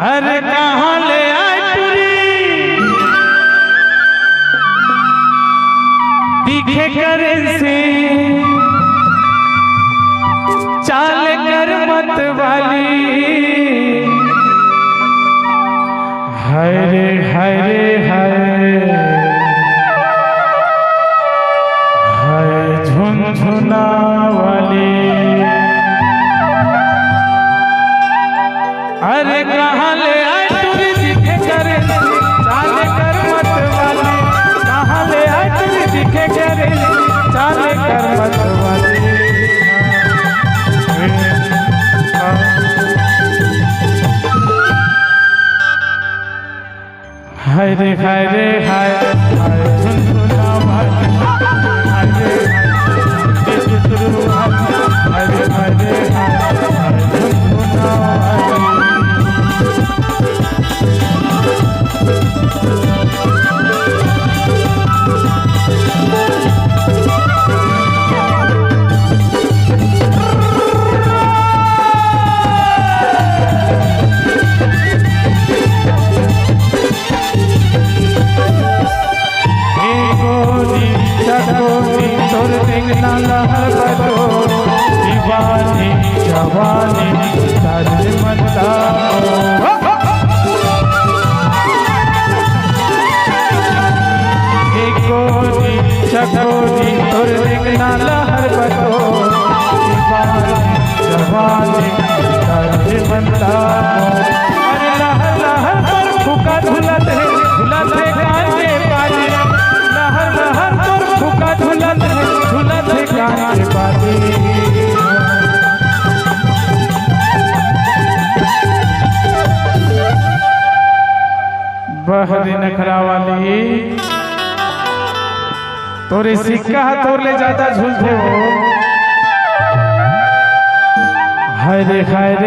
अरे कहाँ ले आई टुरी दिखे करे से चाल कर मत वाली हरे हरे हरे हरे झुनझुना वाली। अरे कहाँ ले आए टुरी दिखे करे चाल कर मत वाली। कहाँ ले आए टुरी दिखे करे चाल कर मत वाली। हरे हरे हरे हरे झुनझुना वाली हरे हरे हरे हरे झुनझुना वाली। तोर देखना लहर बदो दीवानी जवानी दर्द मता गोरी चकोरी तोर देखना लहर बदो दीवानी जवानी दर्द मता। अरे लहर लहर पर फूका झुलत है गाने बाजे। लहर लहर पर फूका झुलत है गाने बाजे। बहरी नखरा वाली तोरे सिक्का तोर ले ज्यादा झूलते हो। हरे हरे